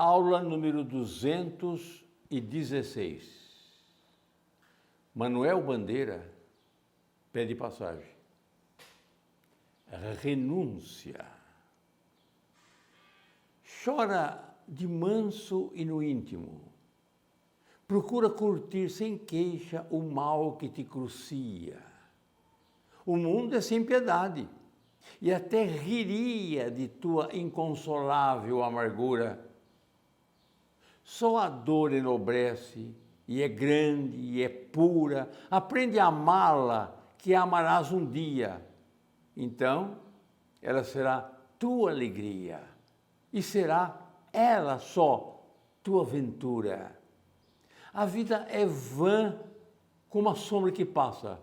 Aula número 216. Manuel Bandeira pede passagem. Renúncia. Chora de manso e no íntimo. Procura curtir sem queixa o mal que te crucia. O mundo é sem piedade e até riria de tua inconsolável amargura. Só a dor enobrece e é grande e é pura. Aprende a amá-la, que a amarás um dia. Então, ela será tua alegria e será ela só tua ventura. A vida é vã como a sombra que passa.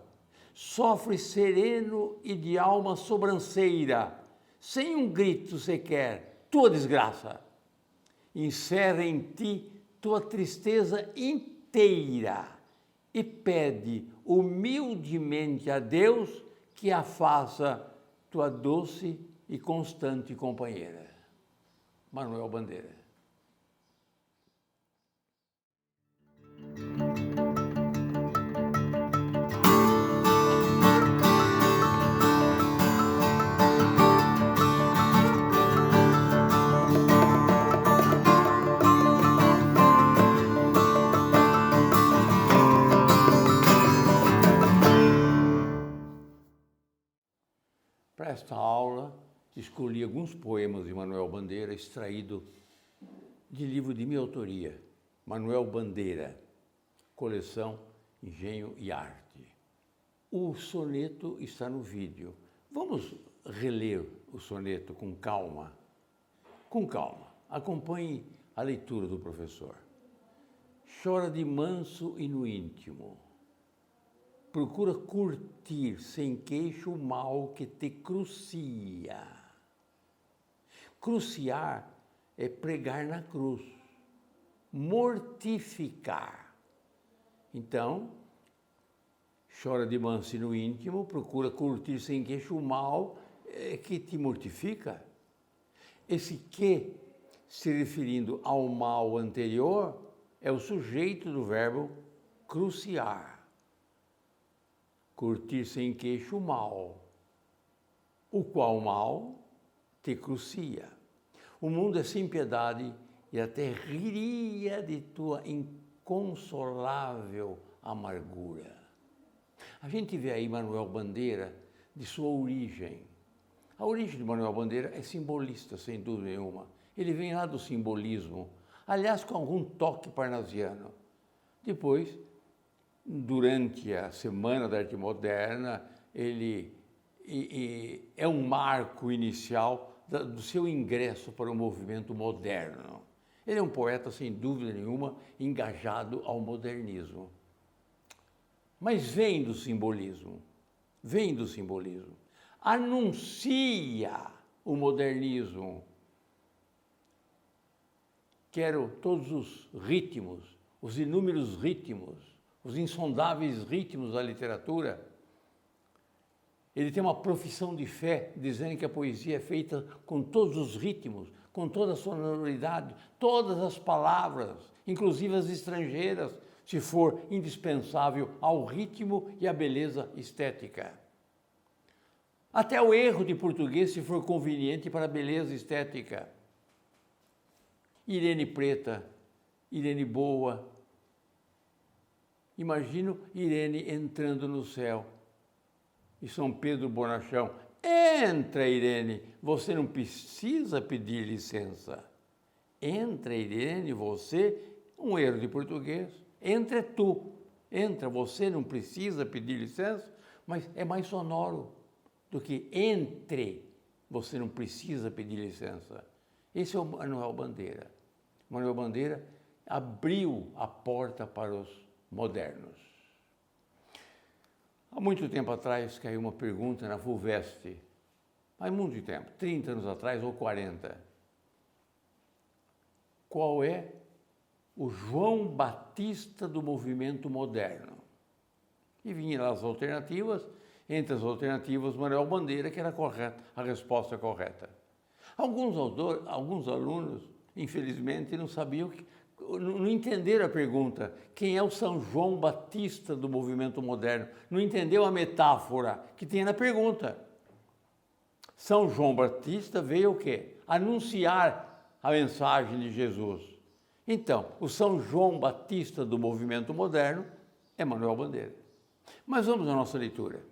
Sofre sereno e de alma sobranceira, sem um grito sequer, tua desgraça. Encerra em ti tua tristeza inteira e pede humildemente a Deus que a faça tua doce e constante companheira. Manuel Bandeira. Para esta aula, escolhi alguns poemas de Manuel Bandeira, extraído de livro de minha autoria, Manuel Bandeira, coleção Engenho e Arte. O soneto está no vídeo. Vamos reler o soneto com calma. Com calma. Acompanhe a leitura do professor. Chora de manso e no íntimo. Procura curtir sem queixo o mal que te crucia. Cruciar é pregar na cruz, mortificar. Então, chora de manso e no íntimo, procura curtir sem queixo o mal que te mortifica. Esse que, se referindo ao mal anterior, é o sujeito do verbo cruciar. Curtir sem queixo o mal, o qual mal te crucia. O mundo é sem piedade e até riria de tua inconsolável amargura. A gente vê aí Manuel Bandeira de sua origem. A origem de Manuel Bandeira é simbolista, sem dúvida nenhuma. Ele vem lá do simbolismo, aliás, com algum toque parnasiano. Depois, durante a Semana da Arte Moderna, ele é um marco inicial do seu ingresso para o movimento moderno. Ele é um poeta, sem dúvida nenhuma, engajado ao modernismo. Mas vem do simbolismo, anuncia o modernismo. Quero todos os ritmos, os inúmeros ritmos, os insondáveis ritmos da literatura. Ele tem uma profissão de fé, dizendo que a poesia é feita com todos os ritmos, com toda a sonoridade, todas as palavras, inclusive as estrangeiras, se for indispensável ao ritmo e à beleza estética. Até o erro de português, se for conveniente para a beleza estética. Irene Preta, Irene Boa. Imagino Irene entrando no céu. E São Pedro Bonachão: entra, Irene, você não precisa pedir licença. Entra, Irene, você, um erro de português. Entra é tu, entra, você não precisa pedir licença, mas é mais sonoro do que entre, você não precisa pedir licença. Esse é o Manuel Bandeira. Manuel Bandeira abriu a porta para os modernos. Há muito tempo atrás caiu uma pergunta na FUVEST, há muito tempo, 30 anos atrás ou 40. Qual é o João Batista do movimento moderno? E vinha lá as alternativas, entre as alternativas Manuel Bandeira, que era a resposta correta. Alguns alunos infelizmente, não sabiam, não entenderam a pergunta. Quem é o São João Batista do movimento moderno? Não entendeu a metáfora que tem na pergunta. São João Batista veio o quê? Anunciar a mensagem de Jesus. Então, o São João Batista do movimento moderno é Manuel Bandeira. Mas vamos à nossa leitura.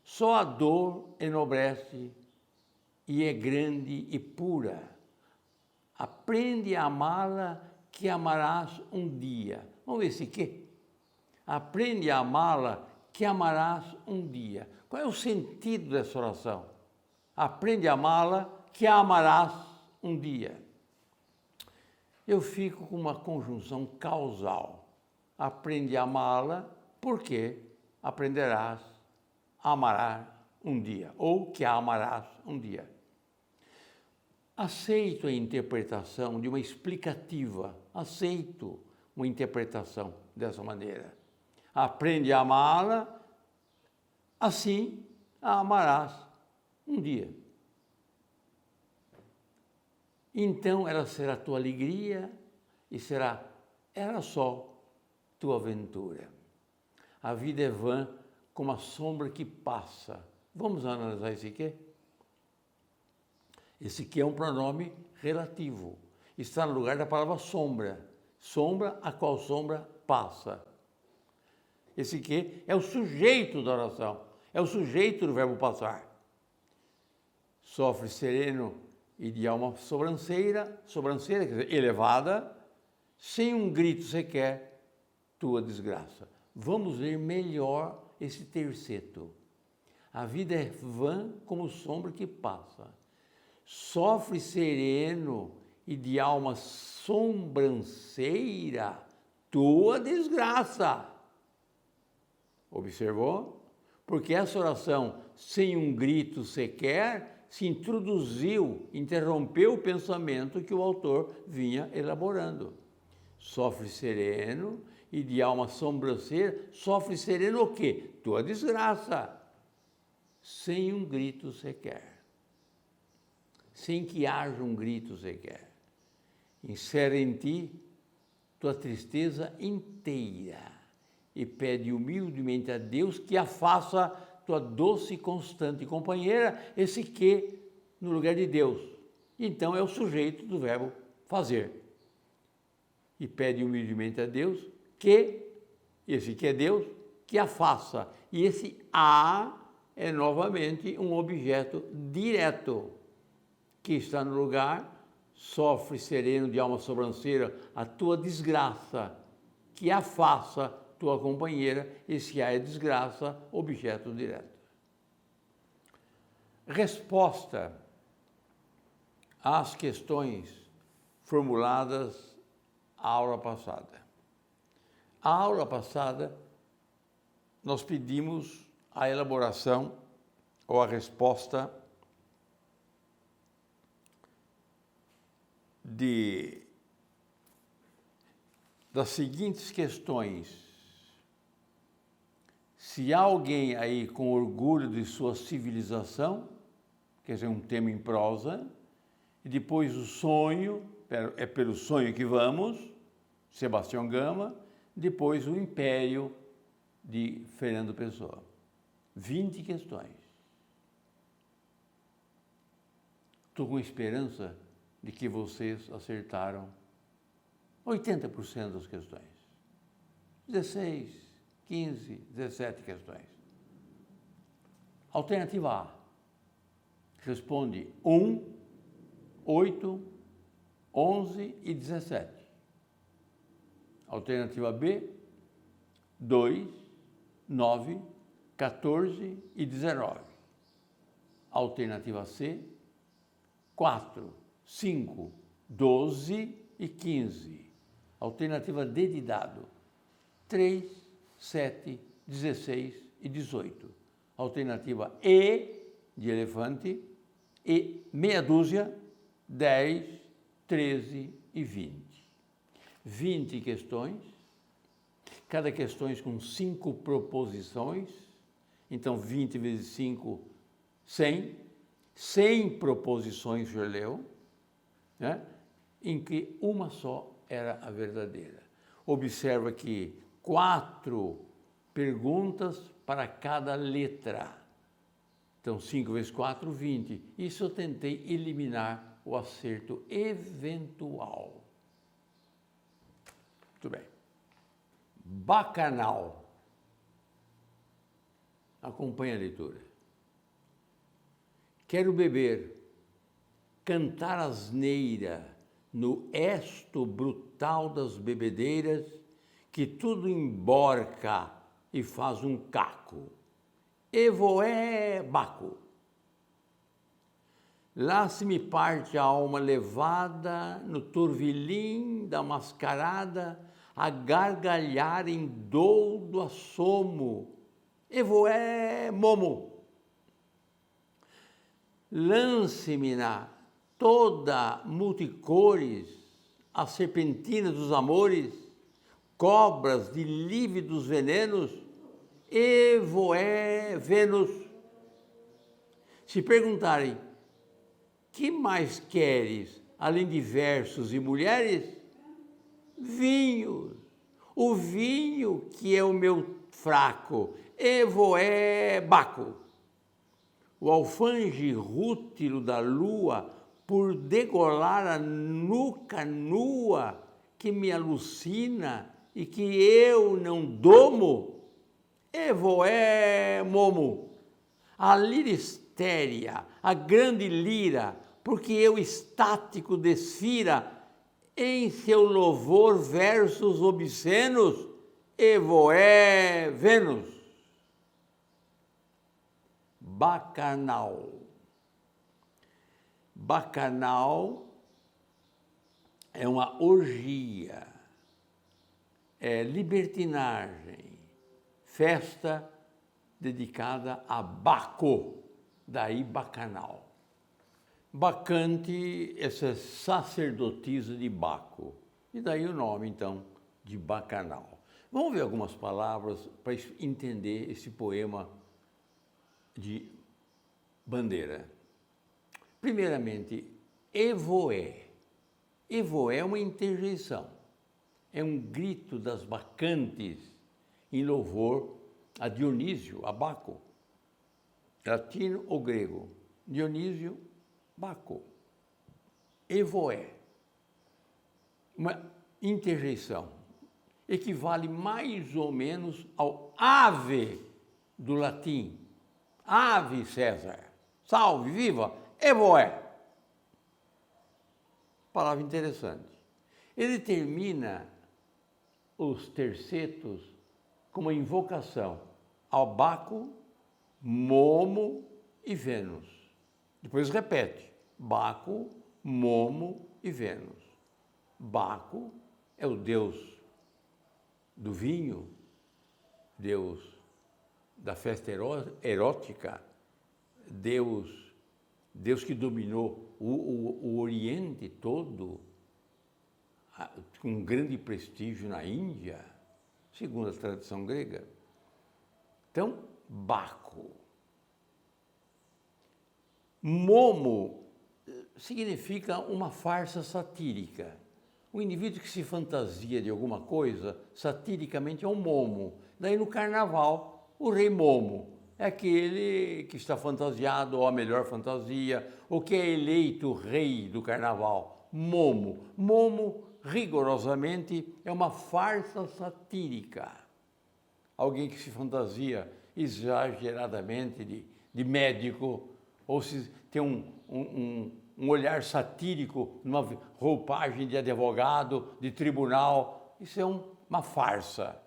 Só a dor enobrece e é grande e pura. Aprende a amá-la que amarás um dia. Vamos ver esse quê? Aprende a amá-la que amarás um dia. Qual é o sentido dessa oração? Aprende a amá-la que a amarás um dia. Eu fico com uma conjunção causal. Aprende a amá-la porque aprenderás a amar um dia, ou que a amarás um dia. Aceito a interpretação de uma explicativa, aceito uma interpretação dessa maneira. Aprende a amá-la, assim a amarás um dia. Então ela será tua alegria e era só tua aventura. A vida é vã como a sombra que passa. Vamos analisar esse quê? Esse que é um pronome relativo. Está no lugar da palavra sombra. Sombra, a qual sombra passa. Esse que é o sujeito da oração. É o sujeito do verbo passar. Sofre sereno e de alma sobranceira, quer dizer, elevada, sem um grito sequer, tua desgraça. Vamos ler melhor esse terceto. A vida é vã como sombra que passa. Sofre sereno e de alma sobranceira, tua desgraça. Observou? Porque essa oração, sem um grito sequer, se introduziu, interrompeu o pensamento que o autor vinha elaborando. Sofre sereno e de alma sobranceira, sofre sereno o quê? Tua desgraça. Sem um grito sequer. Sem que haja um grito sequer. Insere em ti tua tristeza inteira e pede humildemente a Deus que a faça tua doce e constante companheira, esse que no lugar de Deus. Então é o sujeito do verbo fazer. E pede humildemente a Deus que, esse que é Deus, que a faça. E esse a é novamente um objeto direto, que está no lugar, sofre sereno de alma sobranceira a tua desgraça, que a faça tua companheira, esse a é desgraça, objeto direto. Resposta às questões formuladas à aula passada. A aula passada, nós pedimos a elaboração ou a resposta das seguintes questões. Se há alguém aí com orgulho de sua civilização, quer dizer, um tema em prosa, e depois o sonho, é pelo sonho que vamos, Sebastião Gama, depois o império de Fernando Pessoa. 20 questões. Estou com esperança de que vocês acertaram 80% das questões. 16, 15, 17 questões. Alternativa A. Responde 1, 8, 11 e 17. Alternativa B. 2, 9, 14 e 19. Alternativa C. 4, 5, 12 e 15. Alternativa D de dado. 3, 7, 16 e 18. Alternativa E de elefante e meia dúzia, 10, 13 e 20. 20 questões, cada questão com 5 proposições, então 20 vezes 5, 100. 100 proposições, o senhor leu, né? em que uma só era a verdadeira. Observa que 4 perguntas para cada letra. Então, 5 vezes 4, 20. Isso eu tentei eliminar o acerto eventual. Muito bem. Bacanal. Acompanhe a leitura. Quero beber, cantar asneira no esto brutal das bebedeiras, que tudo emborca e faz um caco. Evoé Baco. Lá se me parte a alma levada no turvilim da mascarada, a gargalhar em doudo assomo. Evoé Momo. Lance-me na toda multicores, a serpentina dos amores, cobras de lívidos venenos, evoé Vênus. Se perguntarem, que mais queres, além de versos e mulheres? Vinhos, o vinho que é o meu fraco, evoé Baco. O alfange rútilo da lua, por degolar a nuca nua, que me alucina e que eu não domo, evoé Momo. A lira estérea, a grande lira, porque eu estático desfira, em seu louvor versos obscenos, evoé Vênus. Bacanal. Bacanal é uma orgia, é libertinagem, festa dedicada a Baco, daí Bacanal. Bacante, essa sacerdotisa de Baco, e daí o nome, então, de Bacanal. Vamos ver algumas palavras para entender esse poema de Bandeira. Primeiramente, evoé. Evoé é uma interjeição, é um grito das bacantes em louvor a Dionísio, a Baco, latino ou grego. Dionísio, Baco. Evoé, uma interjeição, equivale mais ou menos ao ave do latim. Ave César, salve, viva, evoé. Palavra interessante. Ele termina os tercetos com uma invocação ao Baco, Momo e Vênus. Depois repete, Baco, Momo e Vênus. Baco é o deus do vinho, deus da festa erótica, Deus que dominou o Oriente todo, com um grande prestígio na Índia, segundo a tradição grega. Então, Baco. Momo significa uma farsa satírica. O indivíduo que se fantasia de alguma coisa, satiricamente, é um momo. Daí no carnaval, o rei Momo é aquele que está fantasiado, ou a melhor fantasia, ou que é eleito rei do carnaval. Momo. Momo, rigorosamente, é uma farsa satírica. Alguém que se fantasia exageradamente de médico, ou se tem um olhar satírico numa roupagem de advogado, de tribunal. Isso é uma farsa.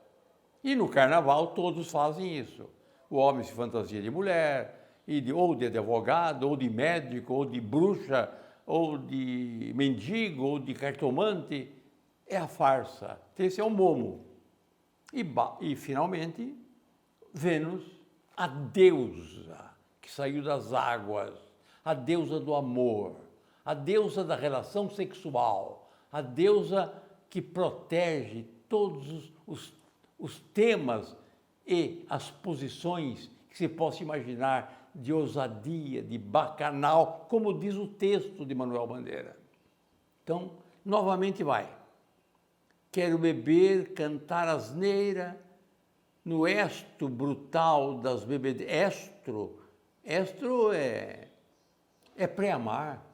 E no carnaval todos fazem isso. O homem se fantasia de mulher, ou de advogado, ou de médico, ou de bruxa, ou de mendigo, ou de cartomante. É a farsa. Esse é o Momo. E finalmente, Vênus, a deusa que saiu das águas, a deusa do amor, a deusa da relação sexual, a deusa que protege todos os temas e as posições que se possa imaginar de ousadia, de bacanal, como diz o texto de Manuel Bandeira. Então, novamente vai. Quero beber, cantar asneira, no estro brutal das bebedeiras. Estro é pré-amar,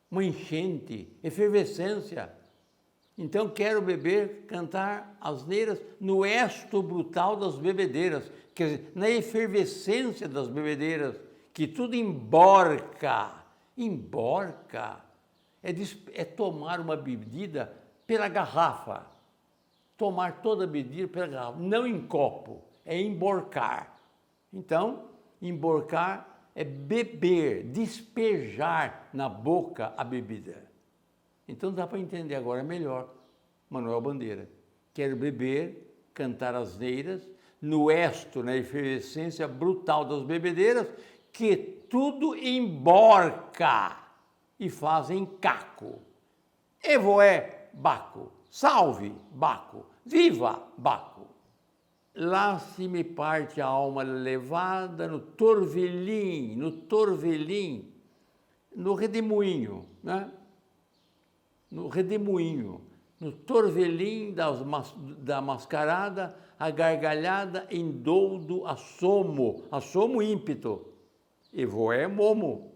uma enchente, efervescência. Então quero beber, cantar asneiras no estro brutal das bebedeiras, quer dizer, na efervescência das bebedeiras, que tudo emborca, é tomar uma bebida pela garrafa, tomar toda a bebida pela garrafa, não em copo, é emborcar. Então, emborcar é beber, despejar na boca a bebida. Então dá para entender agora melhor Manuel Bandeira. Quero beber, cantar asneiras, no estro, na efervescência brutal das bebedeiras, que tudo emborca e fazem caco. Evoé, Baco, salve, Baco, viva, Baco. Lá se me parte a alma levada no torvelim, no redemoinho, né? No redemoinho, no torvelim da mascarada, a gargalhada em doudo assomo ímpeto, evoé momo.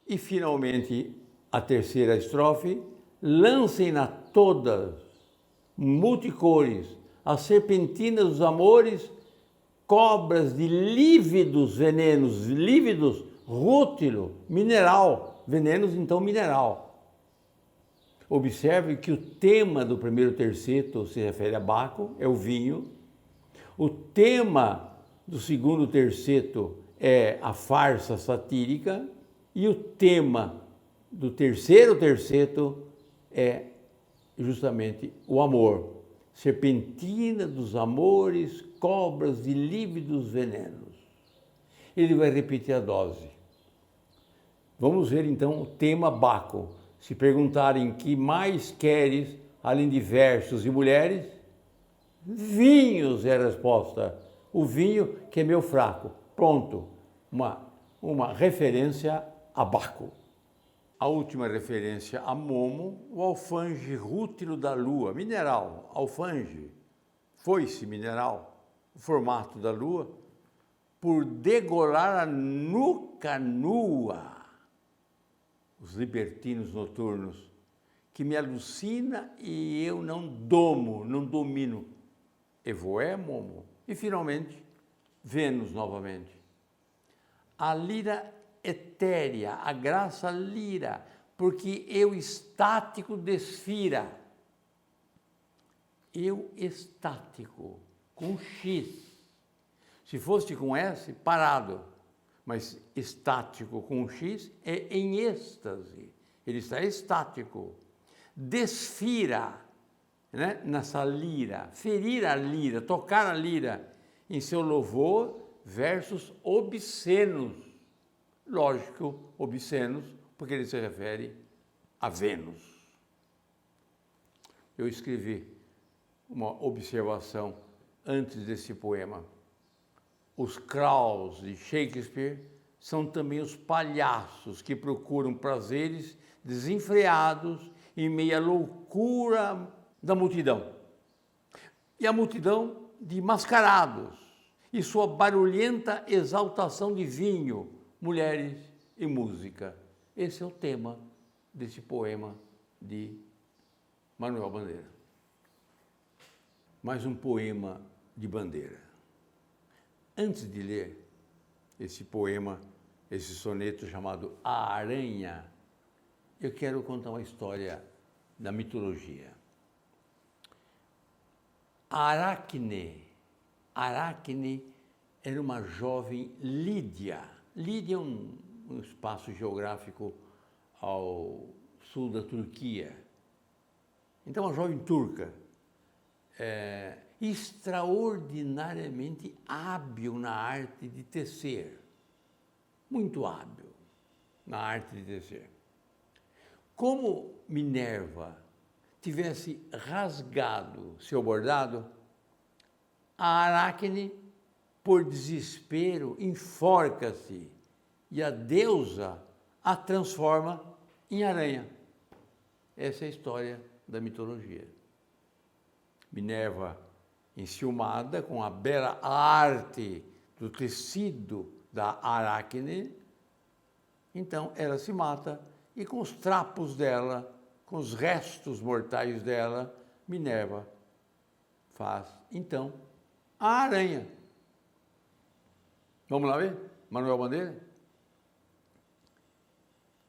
E finalmente a terceira estrofe, lancem-na todas, multicores, as serpentinas dos amores, cobras de lívidos venenos, lívidos, rútilo, mineral, venenos então mineral. Observe que o tema do primeiro terceto se refere a Baco, é o vinho. O tema do segundo terceto é a farsa satírica. E o tema do terceiro terceto é justamente o amor. Serpentina dos amores, cobras de lívidos venenos. Ele vai repetir a dose. Vamos ver então o tema Baco. Se perguntarem que mais queres, além de versos e mulheres, vinhos é a resposta. O vinho que é meu fraco. Pronto, uma referência a Baco. A última referência a Momo, o alfange rútilo da lua, mineral, alfange, foice mineral, o formato da lua, por degolar a nuca nua, os libertinos noturnos, que me alucina e eu não domino. Evoé, Momo. E finalmente, Vênus novamente. A lira etérea, a graça lira, porque eu estático desfira. Eu estático, com X. Se fosse com S, parado. Mas estático com X é em êxtase. Ele está estático. Desfira, né, nessa lira, ferir a lira, tocar a lira, em seu louvor, versos obscenos. Lógico, obscenos, porque ele se refere a Vênus. Eu escrevi uma observação antes desse poema. Os Kraus de Shakespeare são também os palhaços que procuram prazeres desenfreados em meio à loucura da multidão. E a multidão de mascarados e sua barulhenta exaltação de vinho, mulheres e música. Esse é o tema desse poema de Manuel Bandeira. Mais um poema de Bandeira. Antes de ler esse poema, esse soneto chamado A Aranha, eu quero contar uma história da mitologia. Aracne era uma jovem Lídia. Lídia é um espaço geográfico ao sul da Turquia. Então, uma jovem turca, extraordinariamente hábil na arte de tecer, muito hábil na arte de tecer. Como Minerva tivesse rasgado seu bordado, a Aracne, por desespero, enforca-se e a deusa a transforma em aranha. Essa é a história da mitologia. Minerva, enciumada com a bela arte do tecido da Aracne, então ela se mata e com os trapos dela, com os restos mortais dela, Minerva faz, então, a aranha. Vamos lá ver? Manuel Bandeira?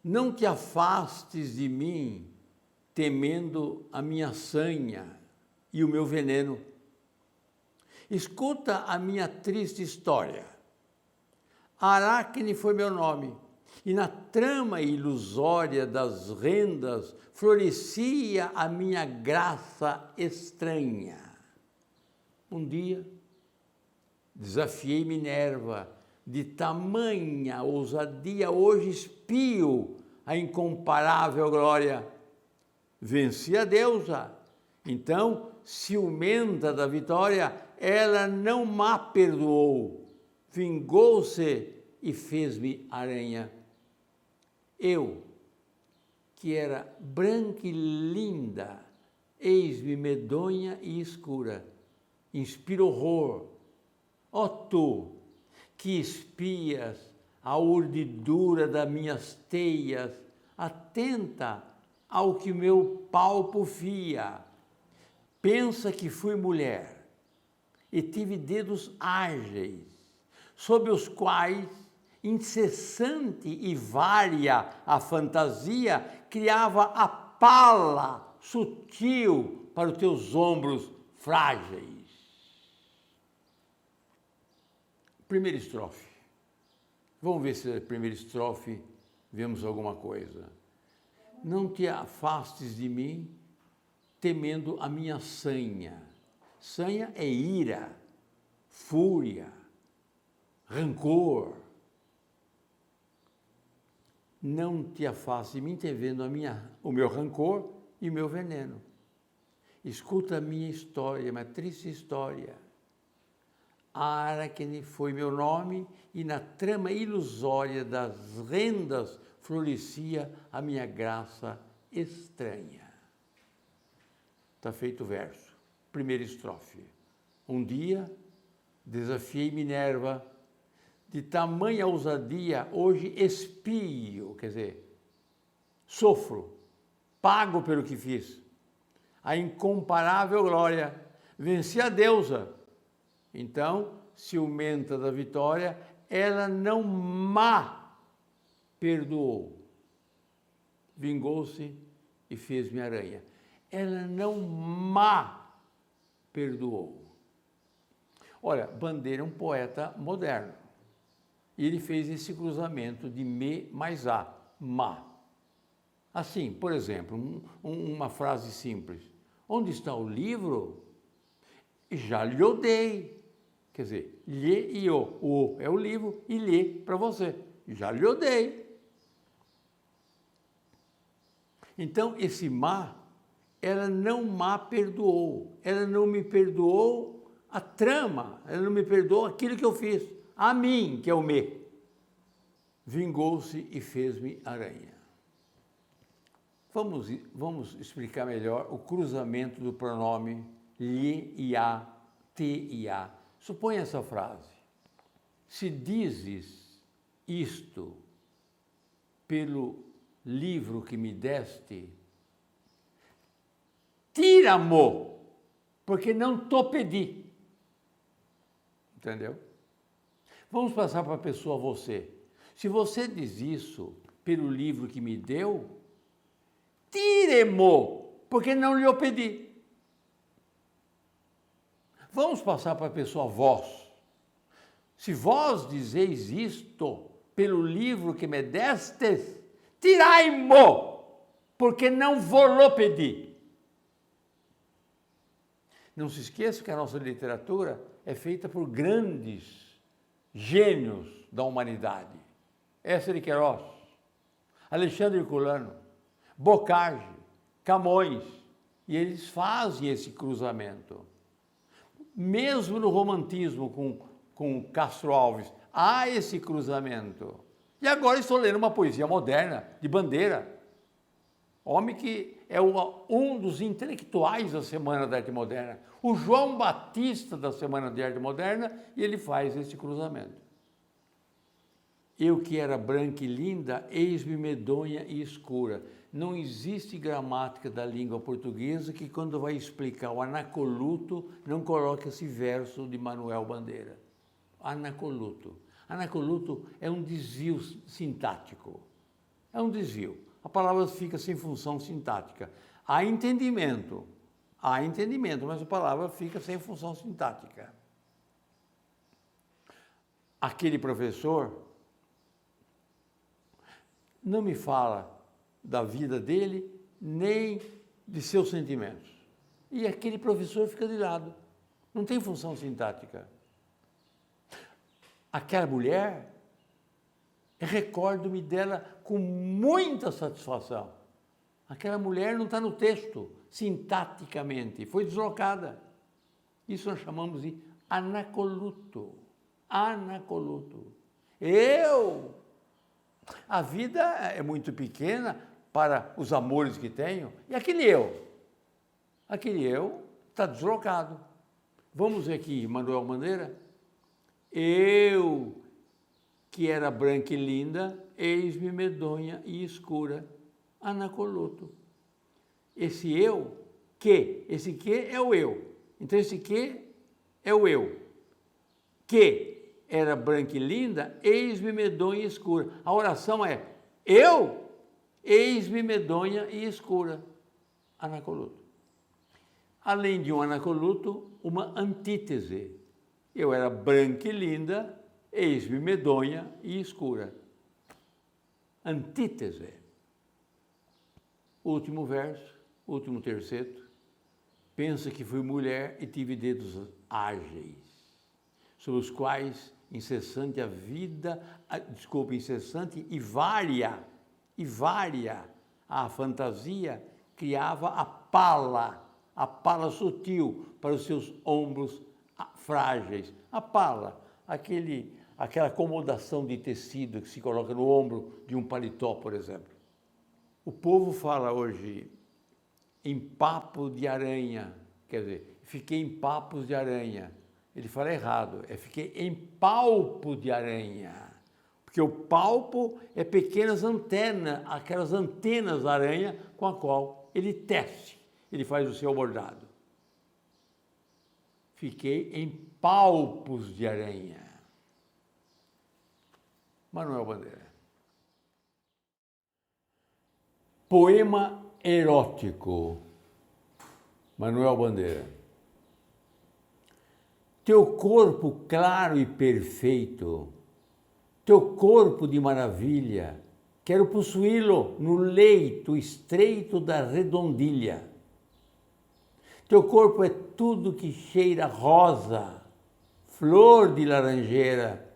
Não te afastes de mim, temendo a minha sanha e o meu veneno. Escuta a minha triste história. Aracne foi meu nome, e na trama ilusória das rendas florescia a minha graça estranha. Um dia, desafiei Minerva, de tamanha ousadia, hoje espio a incomparável glória. Venci a deusa, então, ciumenta da vitória, ela não má perdoou, vingou-se e fez-me aranha. Eu, que era branca e linda, eis-me medonha e escura, inspiro horror. Ó tu, que espias a urdidura das minhas teias, atenta ao que meu palpo fia. Pensa que fui mulher e tive dedos ágeis, sob os quais, incessante e vária a fantasia, criava a pala sutil para os teus ombros frágeis. Primeira estrofe. Vamos ver se a primeira estrofe vemos alguma coisa. Não te afastes de mim, temendo a minha sanha. Sanha é ira, fúria, rancor. Não te afastes de mim, temendo o meu rancor e o meu veneno. Escuta a minha história, uma triste história. Aracne foi meu nome, e na trama ilusória das rendas florescia a minha graça estranha. Está feito o verso. Primeira estrofe. Um dia, desafiei Minerva, de tamanha ousadia, hoje expio, quer dizer, sofro, pago pelo que fiz. A incomparável glória, venci a deusa. Então, ciumenta da vitória, ela não má perdoou. Vingou-se e fez-me aranha. Ela não má perdoou. Olha, Bandeira é um poeta moderno. E ele fez esse cruzamento de me mais a, má. Assim, por exemplo, uma frase simples. Onde está o livro? Já lhe dei. Quer dizer, lhe e o é o livro e lhe para você. Já lhe dei. Então, esse má, ela não má perdoou. Ela não me perdoou a trama. Ela não me perdoou aquilo que eu fiz. A mim, que é o me. Vingou-se e fez-me aranha. Vamos explicar melhor o cruzamento do pronome lhe e a, te e a. Suponha essa frase. Se dizes isto pelo livro que me deste, tira-mo, porque não te pedi. Entendeu? Vamos passar para a pessoa você. Se você diz isso pelo livro que me deu, tire-mo, porque não lhe pedi. Vamos passar para a pessoa vós. Se vós dizeis isto pelo livro que me destes, tirai-mo, porque não vou pedir. Não se esqueça que a nossa literatura é feita por grandes gênios da humanidade. Eça de Queiroz, Alexandre Herculano, Bocage, Camões, e eles fazem esse cruzamento. Mesmo no romantismo com Castro Alves, há esse cruzamento. E agora estou lendo uma poesia moderna, de Bandeira. Homem que é um dos intelectuais da Semana da Arte Moderna, o João Batista da Semana de Arte Moderna, e ele faz esse cruzamento. Eu que era branca e linda, eis-me medonha e escura. Não existe gramática da língua portuguesa que, quando vai explicar o anacoluto, não coloque esse verso de Manuel Bandeira. Anacoluto. Anacoluto é um desvio sintático. É um desvio. A palavra fica sem função sintática. Há entendimento, mas a palavra fica sem função sintática. Aquele professor não me fala da vida dele, nem de seus sentimentos. E aquele professor fica de lado. Não tem função sintática. Aquela mulher, recordo-me dela com muita satisfação. Aquela mulher não está no texto, sintaticamente, foi deslocada. Isso nós chamamos de anacoluto. Anacoluto. A vida é muito pequena para os amores que tenho. E aquele eu está deslocado. Vamos ver aqui, Manuel Bandeira. Eu, que era branca e linda, eis-me medonha e escura, anacoluto. Esse que é o eu. Então esse que é o eu. Que era branca e linda, eis-me medonha e escura. A oração é, eu, eis-me medonha e escura, anacoluto. Além de um anacoluto, uma antítese. Eu era branca e linda, eis-me medonha e escura. Antítese. Último verso, último terceto. Pensa que fui mulher e tive dedos ágeis, sobre os quais incessante e vária a fantasia criava a pala sutil para os seus ombros frágeis. A pala, aquela acomodação de tecido que se coloca no ombro de um paletó, por exemplo. O povo fala hoje em papo de aranha, quer dizer, fiquei em papos de aranha. Ele fala errado, fiquei em palpo de aranha. Porque o palpo é pequenas antenas, aquelas antenas da aranha com a qual ele tece, ele faz o seu bordado. Fiquei em palpos de aranha. Manuel Bandeira. Poema erótico. Manuel Bandeira. Teu corpo claro e perfeito, teu corpo de maravilha, quero possuí-lo no leito estreito da redondilha. Teu corpo é tudo que cheira rosa, flor de laranjeira.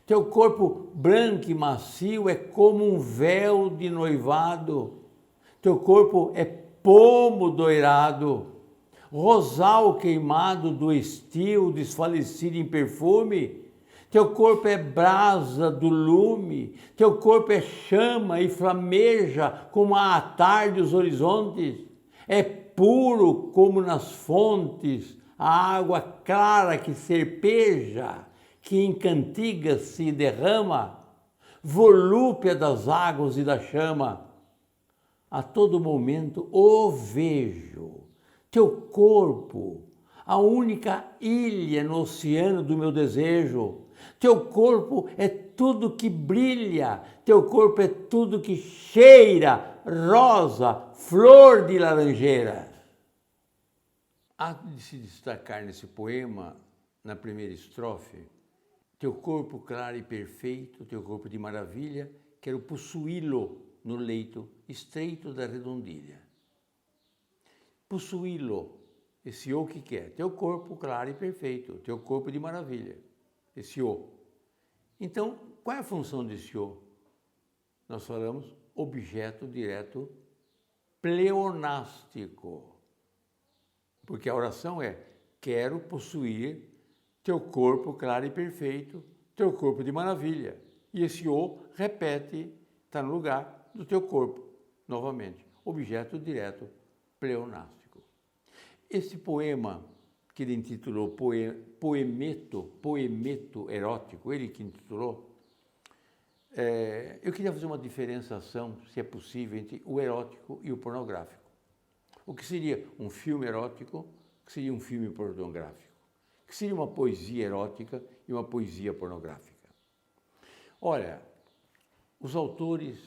Teu corpo branco e macio é como um véu de noivado. Teu corpo é pomo doirado, rosal queimado do estio desfalecido em perfume. Teu corpo é brasa do lume, teu corpo é chama e flameja como à tarde os horizontes. É puro como nas fontes a água clara que serpeja, que em cantigas se derrama, volúpia das águas e da chama. A todo momento o vejo. Teu corpo, a única ilha no oceano do meu desejo. Teu corpo é tudo que brilha, teu corpo é tudo que cheira, rosa, flor de laranjeira. Há de se destacar nesse poema, na primeira estrofe, teu corpo claro e perfeito, teu corpo de maravilha, quero possuí-lo no leito estreito da redondilha. Possuí-lo, esse o que é? Teu corpo claro e perfeito, teu corpo de maravilha, esse o. Então, qual é a função desse o? Nós falamos objeto direto pleonástico, porque a oração é, quero possuir teu corpo claro e perfeito, teu corpo de maravilha. E esse o repete, está no lugar do teu corpo, novamente. objeto direto pleonástico. Esse poema, que ele intitulou Poemeto Erótico, ele que intitulou, eu queria fazer uma diferenciação, se é possível, entre o erótico e o pornográfico. O que seria um filme erótico, o que seria um filme pornográfico, o que seria uma poesia erótica e uma poesia pornográfica. Olha, os autores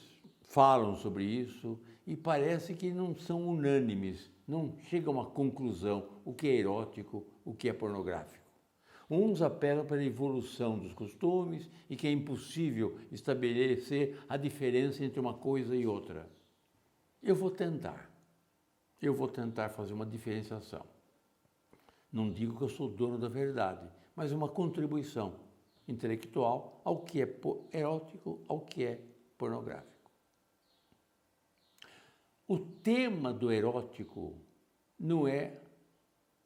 falam sobre isso e parece que não são unânimes, não chegam a uma conclusão o que é erótico, o que é pornográfico. Uns apelam para a evolução dos costumes e que é impossível estabelecer a diferença entre uma coisa e outra. Eu vou tentar fazer uma diferenciação. Não digo que eu sou dono da verdade, mas uma contribuição intelectual ao que é erótico, ao que é pornográfico. O tema do erótico não é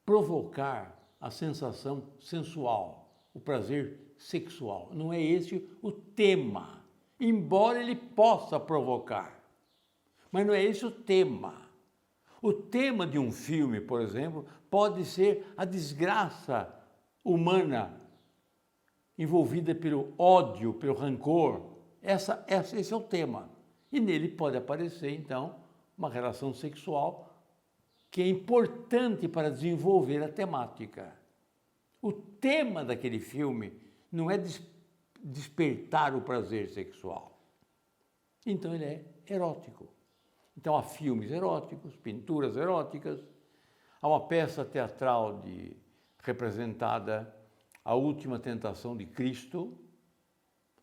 provocar a sensação sensual, o prazer sexual. Não é esse o tema, embora ele possa provocar. Mas não é esse o tema. O tema de um filme, por exemplo, pode ser a desgraça humana envolvida pelo ódio, pelo rancor. Esse é o tema. E nele pode aparecer, então, uma relação sexual que é importante para desenvolver a temática. O tema daquele filme não é despertar o prazer sexual. Então ele é erótico. Então há filmes eróticos, pinturas eróticas, há uma peça teatral representada A Última Tentação de Cristo,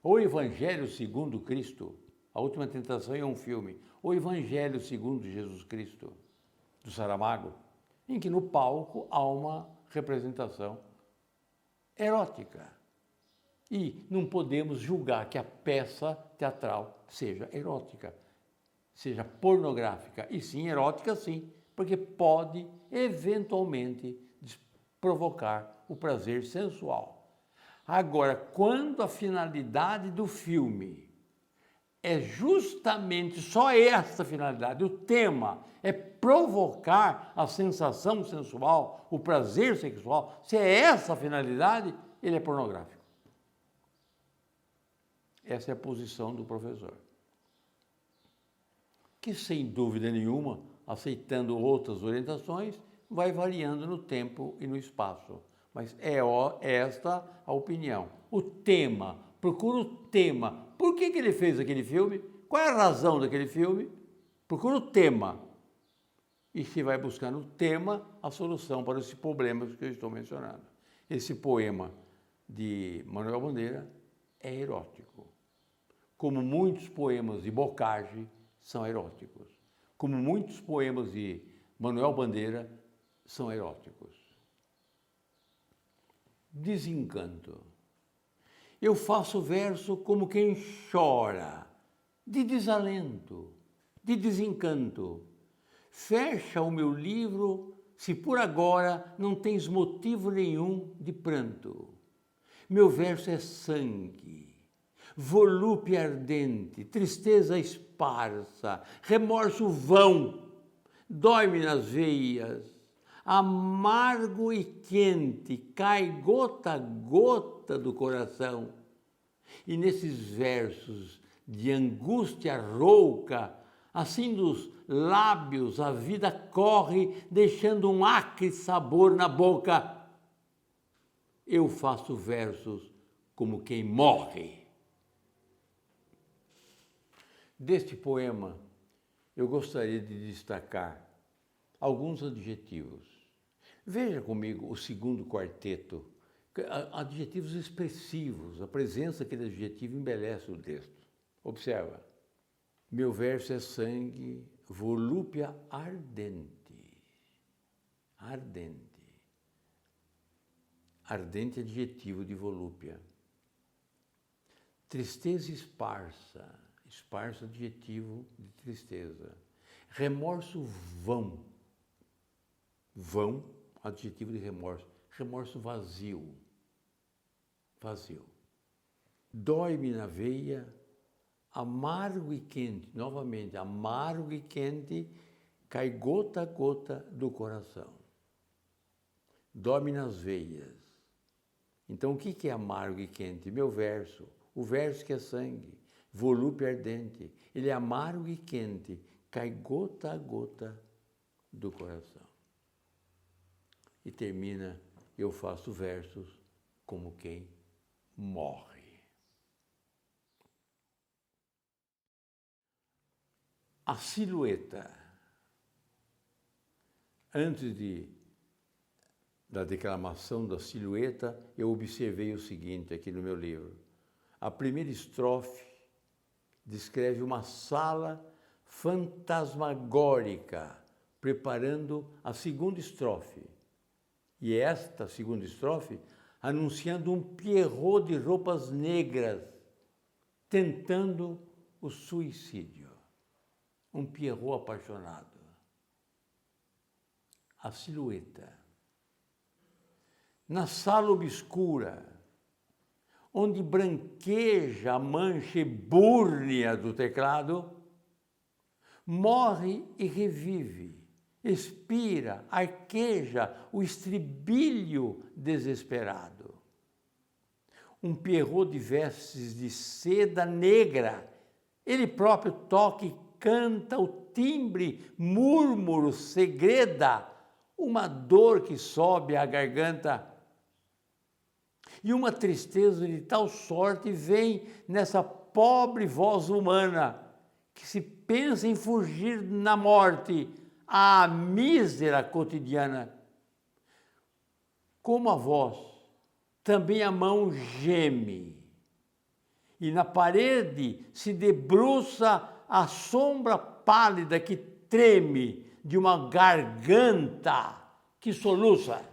O Evangelho segundo Cristo. A Última Tentação é um filme. O Evangelho segundo Jesus Cristo, do Saramago, em que no palco há uma representação erótica. E não podemos julgar que a peça teatral seja erótica, seja pornográfica, e sim erótica sim, porque pode eventualmente provocar o prazer sensual. Agora, quando a finalidade do filme é justamente só essa finalidade, o tema é provocar a sensação sensual, o prazer sexual, se é essa a finalidade, ele é pornográfico. Essa é a posição do professor, que sem dúvida nenhuma, aceitando outras orientações, vai variando no tempo e no espaço. Mas é esta a opinião. O tema, procura o tema. Por que ele fez aquele filme? Qual é a razão daquele filme? Procura o tema. E se vai buscar no tema a solução para esses problemas que eu estou mencionando. Esse poema de Manuel Bandeira é erótico. Como muitos poemas de Bocage são eróticos. Como muitos poemas de Manuel Bandeira são eróticos. Desencanto. Eu faço verso como quem chora, de desalento, de desencanto. Fecha o meu livro se por agora não tens motivo nenhum de pranto. Meu verso é sangue, volúpia ardente, tristeza esparsa, remorso vão, dói-me nas veias, amargo e quente, cai gota a gota do coração. E nesses versos de angústia rouca, assim dos lábios a vida corre, deixando um acre sabor na boca. Eu faço versos como quem morre. Deste poema, eu gostaria de destacar alguns adjetivos. Veja comigo o segundo quarteto, adjetivos expressivos, a presença daquele adjetivo embeleza o texto. Observa, meu verso é sangue, volúpia ardente, ardente, ardente adjetivo de volúpia. Tristeza esparsa, esparsa adjetivo de tristeza. Remorso vão, vão, adjetivo de remorso. Remorso vazio, vazio. Dói-me na veia, amargo e quente, novamente, amargo e quente, cai gota a gota do coração. Dorme nas veias. Então, o que é amargo e quente? Meu verso. O verso que é sangue, volúpio ardente. Ele é amargo e quente, cai gota a gota do coração. E termina, eu faço versos como quem morre. A silhueta. Antes da declamação da silhueta, eu observei o seguinte aqui no meu livro. A primeira estrofe descreve uma sala fantasmagórica, preparando a segunda estrofe. E esta segunda estrofe anunciando um Pierrot de roupas negras, tentando o suicídio. Um Pierrot apaixonado. A silhueta. Na sala obscura, onde branqueja a mancha ebúrnea do teclado, morre e revive, expira, arqueja o estribilho desesperado. Um Pierrot de vestes de seda negra, ele próprio toca e canta o timbre, múrmuro, segreda, uma dor que sobe à garganta. E uma tristeza de tal sorte vem nessa pobre voz humana que se pensa em fugir na morte, à mísera cotidiana. Como a voz, também a mão geme. E na parede se debruça a sombra pálida que treme de uma garganta que soluça.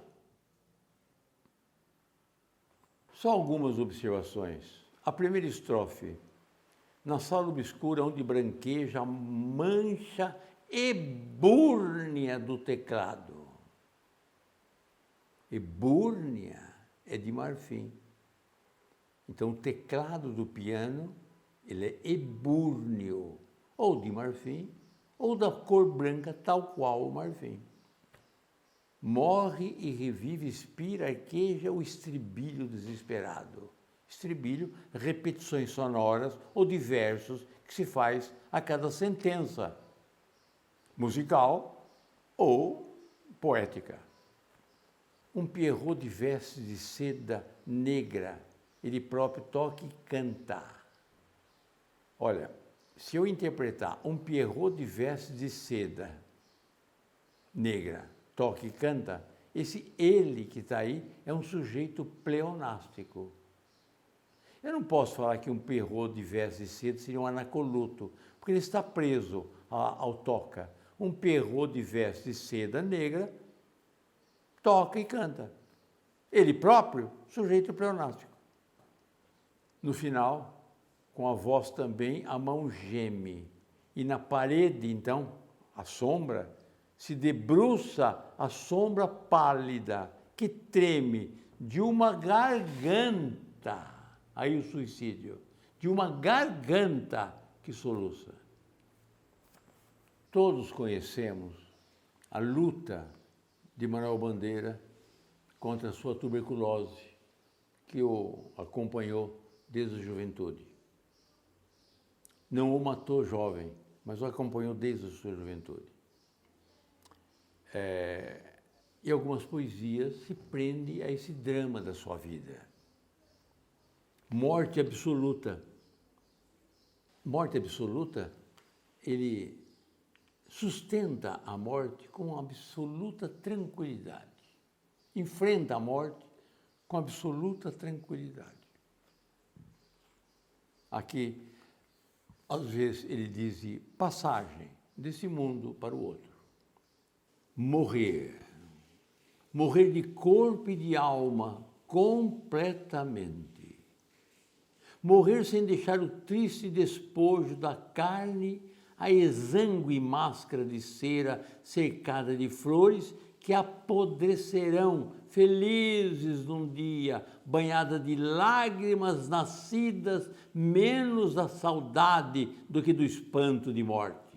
Só algumas observações. A primeira estrofe. Na sala obscura onde branqueja a mancha ebúrnea do teclado. Ebúrnea é de marfim. Então o teclado do piano, ele é ebúrneo, ou de marfim, ou da cor branca, tal qual o marfim. Morre e revive, expira, arqueja o estribilho desesperado. Estribilho, repetições sonoras ou de versos que se faz a cada sentença, musical ou poética. Um Pierrot de vestes de seda negra, ele próprio toca e canta. Olha, se eu interpretar um Pierrot de vestes de seda negra, toca e canta, esse ele que está aí é um sujeito pleonástico. Eu não posso falar que um Pierrot de vestes de seda seria um anacoluto, porque ele está preso ao toca. Um Pierrot de vestes de seda negra toca e canta. Ele próprio, sujeito pleonástico. No final, com a voz também, a mão geme. E na parede, então, a sombra, se debruça a sombra pálida que treme de uma garganta, aí o suicídio, de uma garganta que soluça. Todos conhecemos a luta de Manuel Bandeira contra a sua tuberculose, que o acompanhou desde a juventude. Não o matou jovem, mas o acompanhou desde a sua juventude. E algumas poesias se prendem a esse drama da sua vida. Morte absoluta. Morte absoluta, ele sustenta a morte com absoluta tranquilidade. Enfrenta a morte com absoluta tranquilidade. Aqui, às vezes, ele diz de passagem desse mundo para o outro. Morrer. Morrer de corpo e de alma completamente. Morrer sem deixar o triste despojo da carne, a exangue máscara de cera cercada de flores que apodrecerão felizes num dia, banhada de lágrimas nascidas menos da saudade do que do espanto de morte.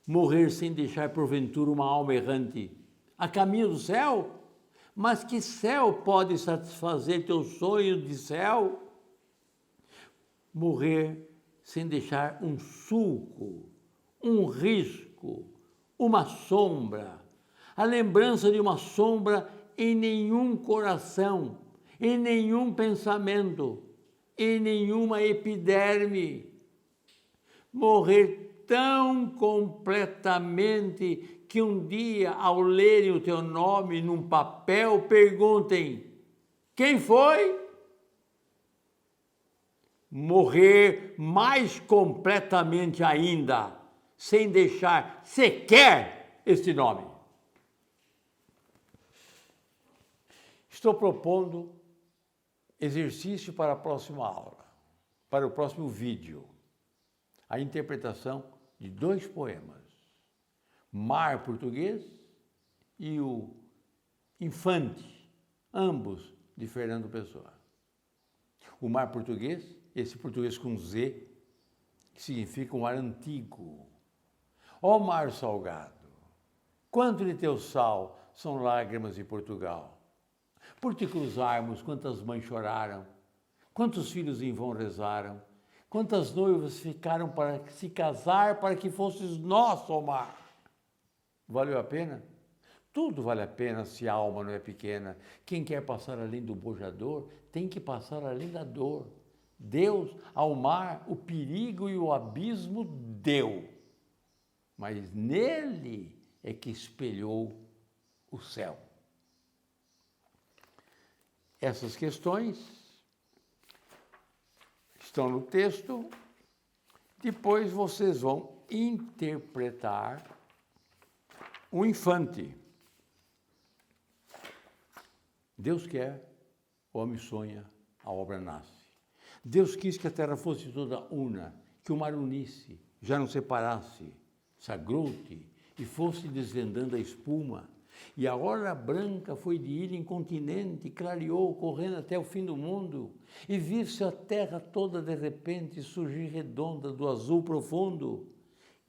morrer sem deixar porventura uma alma errante a caminho do céu? Mas que céu pode satisfazer teu sonho de céu? Morrer sem deixar um sulco, um risco, uma sombra, a lembrança de uma sombra em nenhum coração, em nenhum pensamento, em nenhuma epiderme. Morrer tão completamente que um dia, ao lerem o teu nome num papel, perguntem: quem foi? Morrer mais completamente ainda, sem deixar sequer este nome. Estou propondo exercício para a próxima aula, para o próximo vídeo, a interpretação de 2 poemas, Mar Português e o Infante, ambos de Fernando Pessoa. O Mar Português, esse português com Z, que significa um mar antigo. Ó mar salgado, quanto de teu sal são lágrimas de Portugal. Por te cruzarmos, quantas mães choraram, quantos filhos em vão rezaram, quantas noivas ficaram para se casar, para que fosses nosso, ó mar. Valeu a pena? Tudo vale a pena se a alma não é pequena. Quem quer passar além do bojador, tem que passar além da dor. Deus, ao mar, o perigo e o abismo deu, mas nele é que espelhou o céu. Essas questões estão no texto, depois vocês vão interpretar o infante. Deus quer, o homem sonha, a obra nasce. Deus quis que a terra fosse toda una, que o mar unisse, já não separasse, sagrou-te e fosse desvendando a espuma. E a hora branca foi de ilha em continente, clareou, correndo até o fim do mundo, e viu-se a terra toda de repente surgir redonda do azul profundo.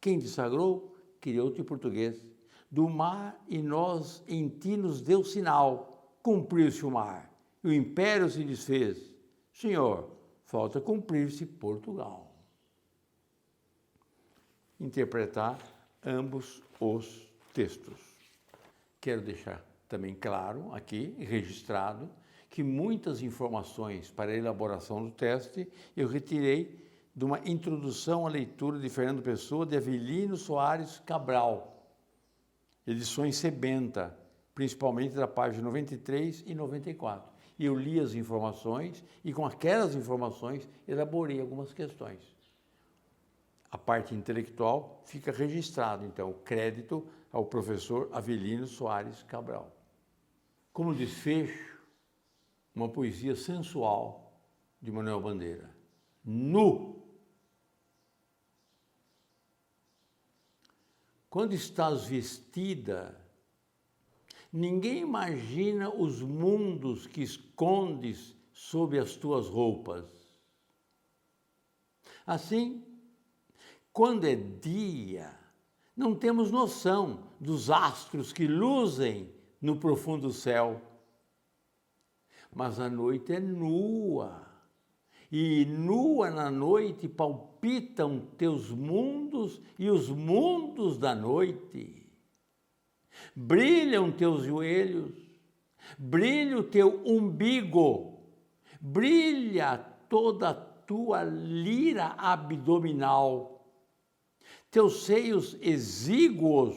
Quem te sagrou, criou-te português. Do mar e nós em ti nos deu sinal, cumpriu-se o mar, e o império se desfez. Senhor, falta cumprir-se Portugal. Interpretar ambos os textos. Quero deixar também claro aqui, registrado, que muitas informações para a elaboração do teste eu retirei de uma introdução à leitura de Fernando Pessoa de Avelino Soares Cabral, edições Sebenta, principalmente da página 93 e 94. E eu li as informações e com aquelas informações elaborei algumas questões. A parte intelectual fica registrado, então, o crédito ao professor Avelino Soares Cabral. Como desfecho, uma poesia sensual de Manuel Bandeira. Nu! Quando estás vestida, ninguém imagina os mundos que escondes sob as tuas roupas. Assim, quando é dia, não temos noção dos astros que luzem no profundo céu. Mas a noite é nua, e nua na noite palpitam teus mundos e os mundos da noite. Brilham teus joelhos, brilha o teu umbigo, brilha toda a tua lira abdominal. Teus seios exíguos,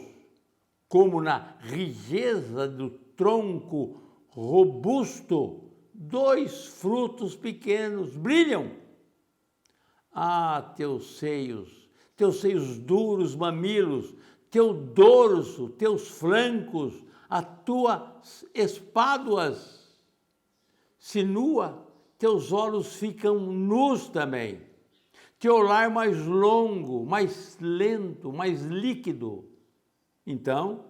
como na rijeza do tronco robusto, 2 frutos pequenos brilham. Ah, teus seios duros, mamilos, teu dorso, teus flancos, as tuas espáduas. Se nua, teus olhos ficam nus também. Teu olhar mais longo, mais lento, mais líquido. Então,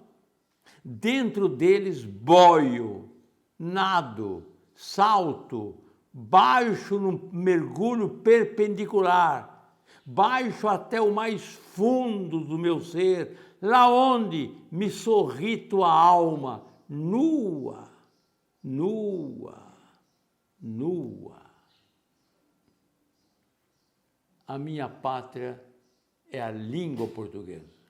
dentro deles boio, nado, salto, baixo no mergulho perpendicular, baixo até o mais fundo do meu ser, lá onde me sorri tua alma, nua, nua, nua. A minha pátria é a língua portuguesa.